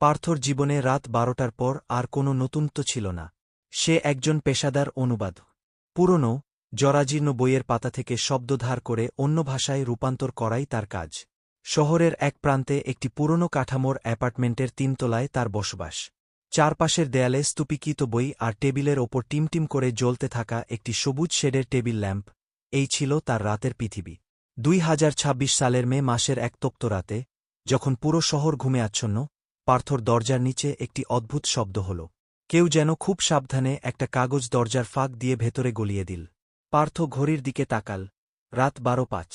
পার্থর জীবনে রাত 12টার পর আর কোনো নতুনত্ব ছিল না। সে একজন পেশাদার অনুবাদ। পুরনো, জরাজীর্ণ বইয়ের পাতা থেকে শব্দ ধার করে অন্য ভাষায় রূপান্তর করাই তার কাজ। শহরের এক প্রান্তে একটি পুরনো কাঠামোর অ্যাপার্টমেন্টের 3 তলায় তার বসবাস। চারপাশের দেয়ালে স্তূপীকৃত বই আর টেবিলের ওপর টিমটিম করে জ্বলতে থাকা একটি সবুজ শেডের টেবিল ল্যাম্প, এই ছিল তার রাতের পৃথিবী। 2026 সালের মে মাসের এক তপ্ত রাতে, যখন পুরো শহর ঘুমে আচ্ছন্ন, পার্থর দরজার নিচে একটি অদ্ভুত শব্দ হল। কেউ যেন খুব সাবধানে একটা কাগজ দরজার ফাঁক দিয়ে ভেতরে গলিয়ে দিল। পার্থ ঘড়ির দিকে তাকাল। রাত 12:05।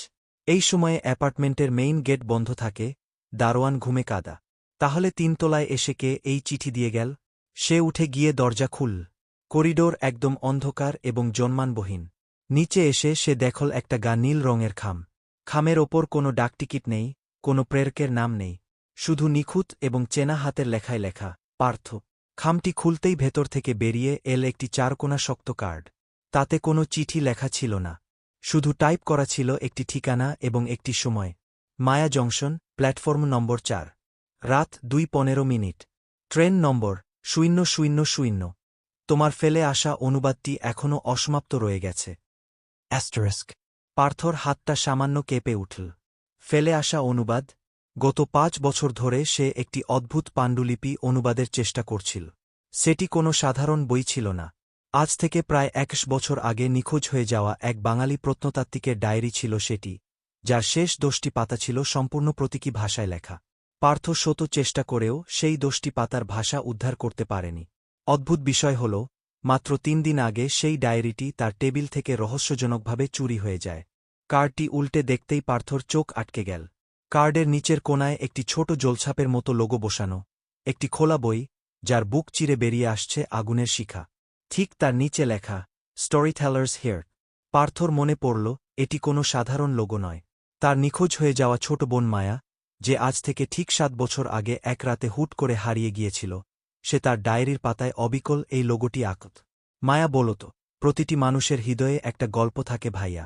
এই সময়ে অ্যাপার্টমেন্টের মেইন গেট বন্ধ থাকে, দারোয়ান ঘুমে কাদা। তাহলে 3 তলায় এসে কে এই চিঠি দিয়ে গেল? সে উঠে গিয়ে দরজা খুলল। করিডোর একদম অন্ধকার এবং জনমানবহীন। নিচে এসে সে দেখল একটা নীল রঙের খাম। খামের ওপর কোনো ডাকটিকিট নেই, কোনো প্রেরকের নাম নেই, শুধু নিখুঁত এবং চেনা হাতের লেখায় লেখা পার্থ। খামটি খুলতেই ভেতর থেকে বেরিয়ে এল একটি 4 কোণা শক্ত কার্ড। তাতে কোনো চিঠি লেখা ছিল না, শুধু টাইপ করা ছিল একটি ঠিকানা এবং একটি সময়। মায়া জংশন, প্ল্যাটফর্ম নম্বর 4। রাত 2:15। ট্রেন নম্বর 000। তোমার ফেলে আসা অনুবাদটি এখনও অসমাপ্ত রয়ে গেছে। অ্যাস্টারিস্ক। পার্থর হাতটা সামান্য কেঁপে উঠল। ফেলে আসা অনুবাদ? গত 5 বছর ধরে সে একটি অদ্ভুত পাণ্ডুলিপি অনুবাদের চেষ্টা করছিল। সেটি কোনো সাধারণ বই ছিল না। আজ থেকে প্রায় 21 বছর আগে নিখোঁজ হয়ে যাওয়া এক বাঙালি প্রত্নতাত্ত্বিকের ডায়েরি ছিল সেটি, যার শেষ 10টি পাতা ছিল সম্পূর্ণ প্রতীকী ভাষায় লেখা। পার্থ শত চেষ্টা করেও সেই 10টি পাতার ভাষা উদ্ধার করতে পারেনি। অদ্ভুত বিষয় হল, মাত্র 3 দিন আগে সেই ডায়েরিটি তার টেবিল থেকে রহস্যজনকভাবে চুরি হয়ে যায়। কার্ডটি উল্টে দেখতেই পার্থর চোখ আটকে গেল। কার্ডের নিচের কোণায় একটি ছোট জলছাপের মতো লোগো বসানো, একটি খোলা বই, যার বুক চিরে বেরিয়ে আসছে আগুনের শিখা। ঠিক তার নিচে লেখা, স্টোরিটেলার্স হিয়ার। পার্থর মনে পড়ল, এটি কোনো সাধারণ লোগো নয়। তার নিখোঁজ হয়ে যাওয়া ছোট বোন মায়া, যে আজ থেকে ঠিক 7 বছর আগে এক রাতে হুট করে হারিয়ে গিয়েছিল, সে তার ডায়েরির পাতায় অবিকল এই লোগোটি আঁকত। মায়া বলত, প্রতিটি মানুষের হৃদয়ে একটা গল্প থাকে ভাইয়া।